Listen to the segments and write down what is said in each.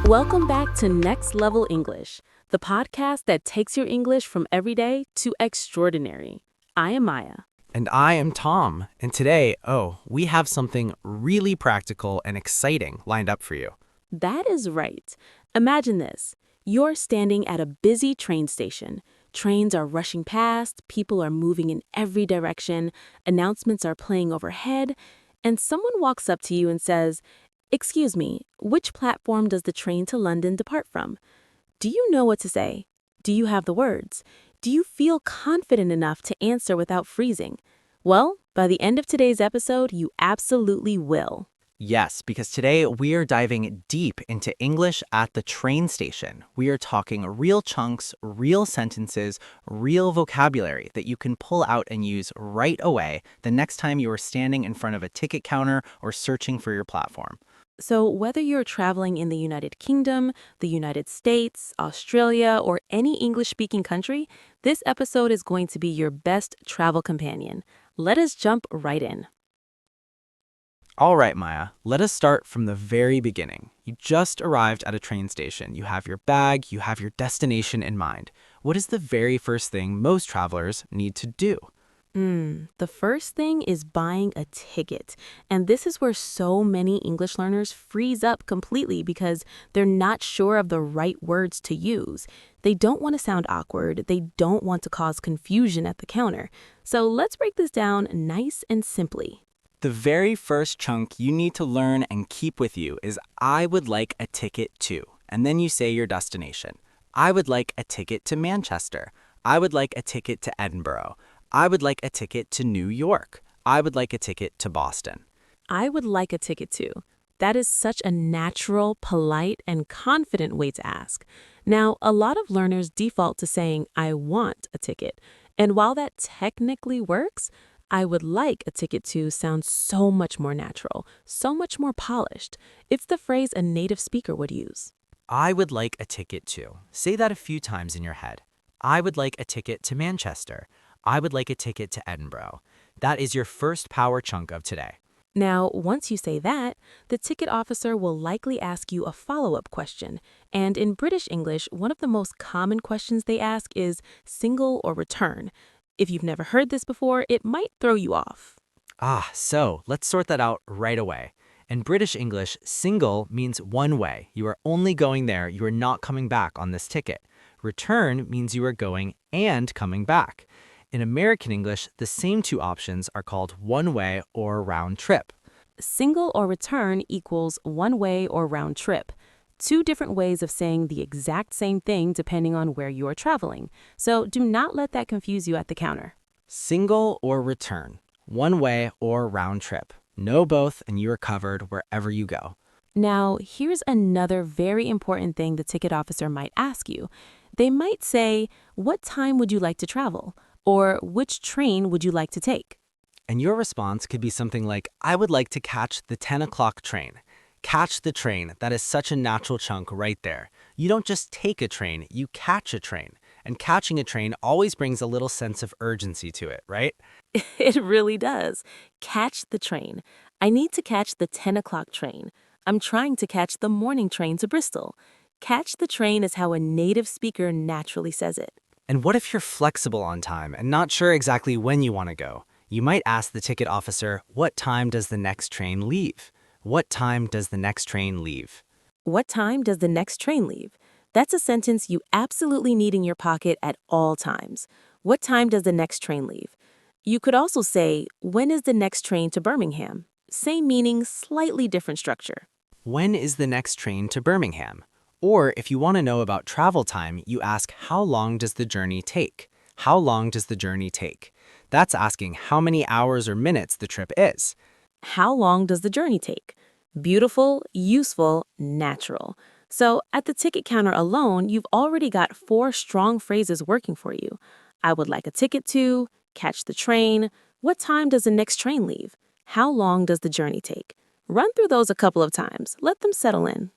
Welcome back to Next Level English, the podcast that takes your English from everyday to extraordinary. I am Maya. And I am Tom. And today, we have something really practical and exciting lined up for you. That is right. Imagine this. You're standing at a busy train station. Trains are rushing past, people are moving in every direction, announcements are playing overhead, and someone walks up to you and says, "Excuse me, which platform does the train to London depart from?" Do you know what to say? Do you have the words? Do you feel confident enough to answer without freezing? Well, by the end of today's episode, you absolutely will. Yes, because today we are diving deep into English at the train station. We are talking real chunks, real sentences, real vocabulary that you can pull out and use right away the next time you are standing in front of a ticket counter or searching for your platform. So, whether you're traveling in the United Kingdom, the United States, Australia, or any English speaking country, this episode is going to be your best travel companion. Let us jump right in. All right, Maya, let us start from the very beginning. You just arrived at a train station. You have your bag, you have your destination in mind. What is the very first thing most travelers need to do? The first thing is buying a ticket. And this is where so many English learners freeze up completely because they're not sure of the right words to use. They don't want to sound awkward. They don't want to cause confusion at the counter. So let's break this down nice and simply. The very first chunk you need to learn and keep with you is I would like a ticket to, and then you say your destination. I would like a ticket to Manchester. I would like a ticket to Edinburgh. I would like a ticket to New York. I would like a ticket to Boston. I would like a ticket too. That is such a natural, polite, and confident way to ask. Now, a lot of learners default to saying, "I want a ticket." And while that technically works, "I would like a ticket to" sounds so much more natural, so much more polished. It's the phrase a native speaker would use. I would like a ticket to. Say that a few times in your head. I would like a ticket to Manchester. I would like a ticket to Edinburgh. That is your first power chunk of today. Now, once you say that, the ticket officer will likely ask you a follow-up question. And in British English, one of the most common questions they ask is single or return. If you've never heard this before, it might throw you off. So let's sort that out right away. In British English, single means one way. You are only going there. You are not coming back on this ticket. Return means you are going and coming back. In American English, the same two options are called one-way or round trip. Single or return equals one way or round trip. Two different ways of saying the exact same thing depending on where you are traveling. So do not let that confuse you at the counter. Single or return, one-way or round trip. Know both and you are covered wherever you go. Now, here's another very important thing the ticket officer might ask you. They might say, "What time would you like to travel?" Or "Which train would you like to take?" And your response could be something like, I would like to catch the 10 o'clock train. Catch the train. That is such a natural chunk right there. You don't just take a train, you catch a train. And catching a train always brings a little sense of urgency to it, right? It really does. Catch the train. I need to catch the 10 o'clock train. I'm trying to catch the morning train to Bristol. Catch the train is how a native speaker naturally says it. And what if you're flexible on time and not sure exactly when you want to go? You might ask the ticket officer, what time does the next train leave? What time does the next train leave? What time does the next train leave? That's a sentence you absolutely need in your pocket at all times. What time does the next train leave? You could also say, "When is the next train to Birmingham?" Same meaning, slightly different structure. When is the next train to Birmingham? Or if you want to know about travel time, you ask, how long does the journey take? How long does the journey take? That's asking how many hours or minutes the trip is. How long does the journey take? Beautiful, useful, natural. So at the ticket counter alone, you've already got 4 strong phrases working for you. I would like a ticket to, catch the train, what time does the next train leave? How long does the journey take? Run through those a couple of times. Let them settle in.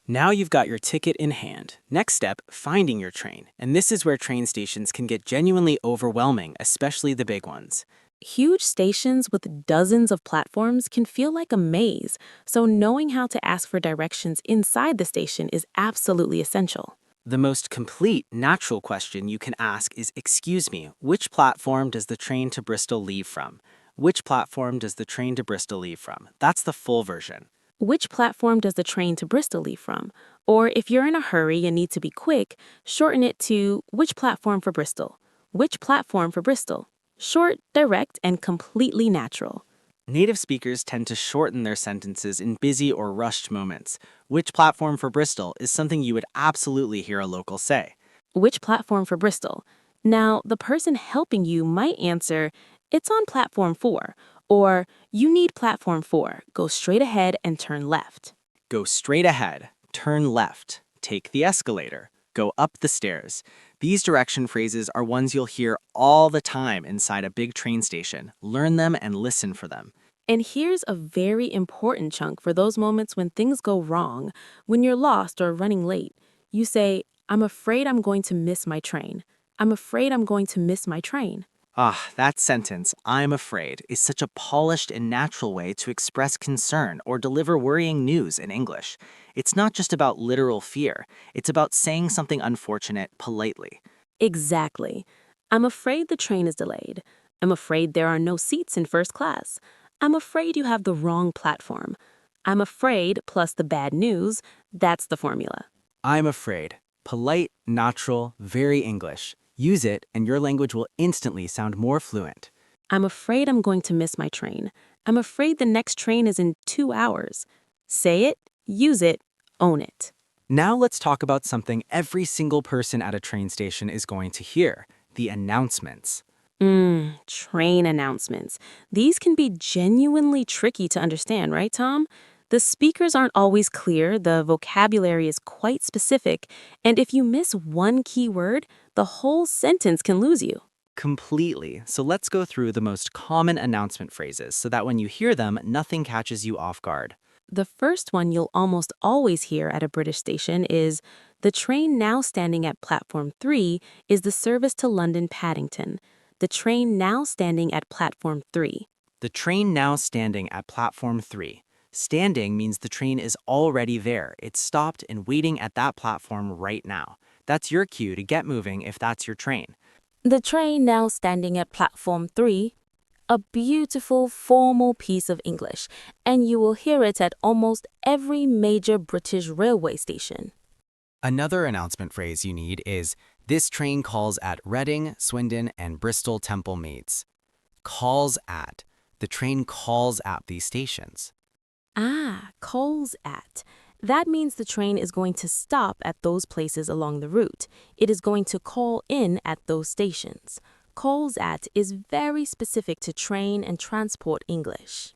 Now you've got your ticket in hand. Next step, finding your train. And this is where train stations can get genuinely overwhelming, especially the big ones. Huge stations with dozens of platforms can feel like a maze, so knowing how to ask for directions inside the station is absolutely essential. The most complete, natural question you can ask is, "Excuse me, which platform does the train to Bristol leave from?" Which platform does the train to Bristol leave from? That's the full version. Which platform does the train to Bristol leave from? Or if you're in a hurry and need to be quick, shorten it to which platform for Bristol? Which platform for Bristol? Short, direct, and completely natural. Native speakers tend to shorten their sentences in busy or rushed moments. Which platform for Bristol is something you would absolutely hear a local say. Which platform for Bristol? Now, the person helping you might answer, it's on platform 4, or you need platform 4, go straight ahead and turn left. Go straight ahead, turn left, take the escalator, go up the stairs. These direction phrases are ones you'll hear all the time inside a big train station. Learn them and listen for them. And here's a very important chunk for those moments when things go wrong, when you're lost or running late. You say, I'm afraid I'm going to miss my train. I'm afraid I'm going to miss my train. That sentence, "I'm afraid," is such a polished and natural way to express concern or deliver worrying news in English. It's not just about literal fear, it's about saying something unfortunate politely. Exactly. I'm afraid the train is delayed. I'm afraid there are no seats in first class. I'm afraid you have the wrong platform. I'm afraid plus the bad news, that's the formula. I'm afraid. Polite, natural, very English. Use it and your language will instantly sound more fluent. I'm afraid I'm going to miss my train. I'm afraid the next train is in 2 hours. Say it, use it, own it. Now let's talk about something every single person at a train station is going to hear: the announcements. Train announcements. These can be genuinely tricky to understand, right, Tom? The speakers aren't always clear, the vocabulary is quite specific, and if you miss one key word, the whole sentence can lose you. Completely. So let's go through the most common announcement phrases so that when you hear them, nothing catches you off guard. The first one you'll almost always hear at a British station is, the train now standing at platform 3 is the service to London Paddington. The train now standing at platform 3. The train now standing at platform 3. Standing means the train is already there. It's stopped and waiting at that platform right now. That's your cue to get moving if that's your train. The train now standing at platform 3. A beautiful, formal piece of English, and you will hear it at almost every major British railway station. Another announcement phrase you need is, "This train calls at Reading, Swindon, and Bristol Temple Meads." Calls at. The train calls at these stations. Calls at. That means the train is going to stop at those places along the route. It is going to call in at those stations. Calls at is very specific to train and transport English.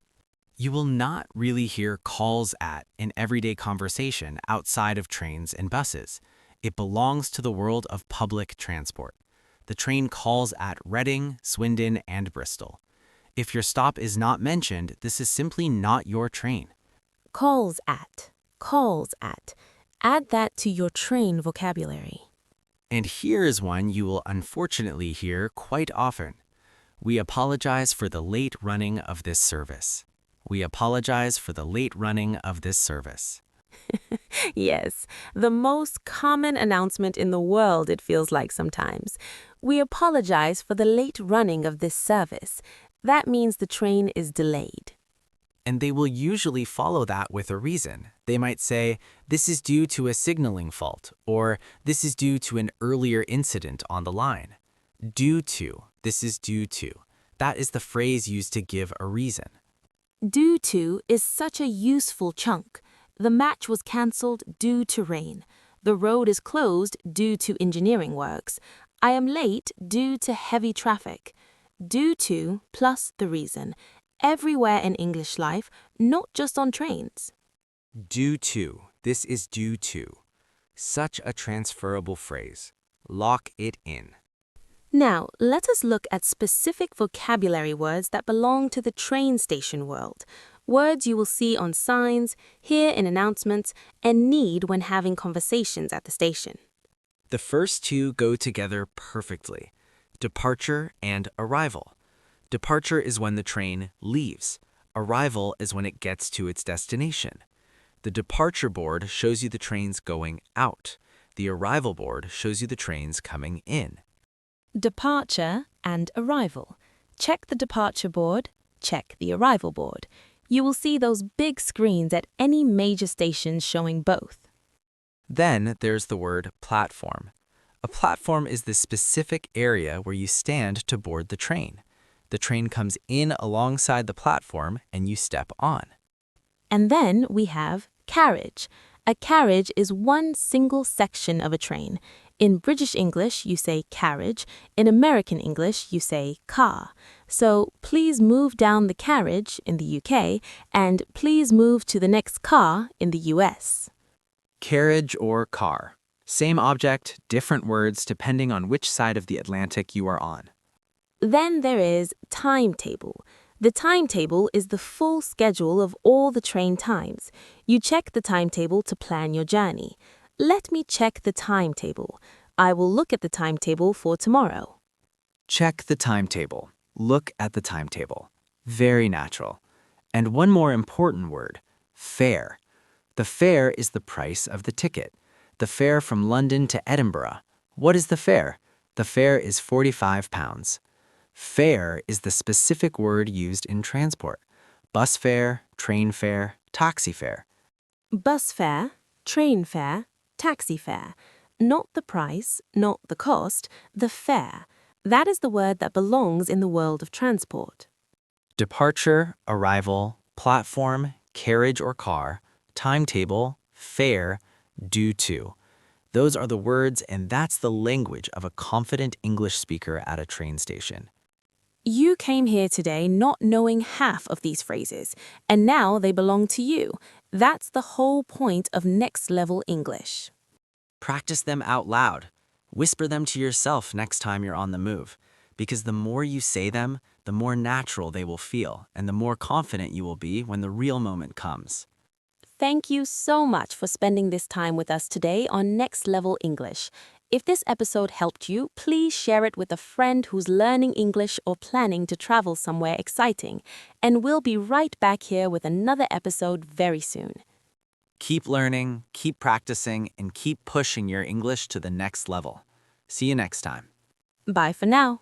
You will not really hear calls at in everyday conversation outside of trains and buses. It belongs to the world of public transport. The train calls at Reading, Swindon, and Bristol. If your stop is not mentioned, this is simply not your train. Calls at. Calls at. Add that to your train vocabulary. And here is one you will unfortunately hear quite often. We apologize for the late running of this service. We apologize for the late running of this service. Yes, the most common announcement in the world, it feels like sometimes. We apologize for the late running of this service. That means the train is delayed. And they will usually follow that with a reason. They might say, "This is due to a signaling fault," or "This is due to an earlier incident on the line." Due to, this is due to. That is the phrase used to give a reason. Due to is such a useful chunk. The match was cancelled due to rain. The road is closed due to engineering works. I am late due to heavy traffic. Due to plus the reason. Everywhere in English life, not just on trains. Due to, this is due to. Such a transferable phrase. Lock it in. Now, let us look at specific vocabulary words that belong to the train station world. Words you will see on signs, hear in announcements, and need when having conversations at the station. The first two go together perfectly. Departure and arrival. Departure is when the train leaves. Arrival is when it gets to its destination. The departure board shows you the trains going out. The arrival board shows you the trains coming in. Departure and arrival. Check the departure board, check the arrival board. You will see those big screens at any major station showing both. Then there's the word platform. A platform is the specific area where you stand to board the train. The train comes in alongside the platform and you step on. And then we have carriage. A carriage is one single section of a train. In British English, you say carriage. In American English, you say car. So please move down the carriage in the UK and please move to the next car in the US. Carriage or car. Same object, different words depending on which side of the Atlantic you are on. Then there is timetable. The timetable is the full schedule of all the train times. You check the timetable to plan your journey. Let me check the timetable. I will look at the timetable for tomorrow. Check the timetable. Look at the timetable. Very natural. And one more important word, fare. The fare is the price of the ticket. The fare from London to Edinburgh. What is the fare? The fare is £45. Fare is the specific word used in transport. Bus fare, train fare, taxi fare. Bus fare, train fare, taxi fare. Not the price, not the cost, the fare. That is the word that belongs in the world of transport. Departure, arrival, platform, carriage or car, timetable, fare, due to. Those are the words and that's the language of a confident English speaker at a train station. You came here today not knowing half of these phrases, and now they belong to you. That's the whole point of Next Level English. Practice them out loud. Whisper them to yourself next time you're on the move, because the more you say them, the more natural they will feel, and the more confident you will be when the real moment comes. Thank you so much for spending this time with us today on Next Level English. If this episode helped you, please share it with a friend who's learning English or planning to travel somewhere exciting. And we'll be right back here with another episode very soon. Keep learning, keep practicing, and keep pushing your English to the next level. See you next time. Bye for now.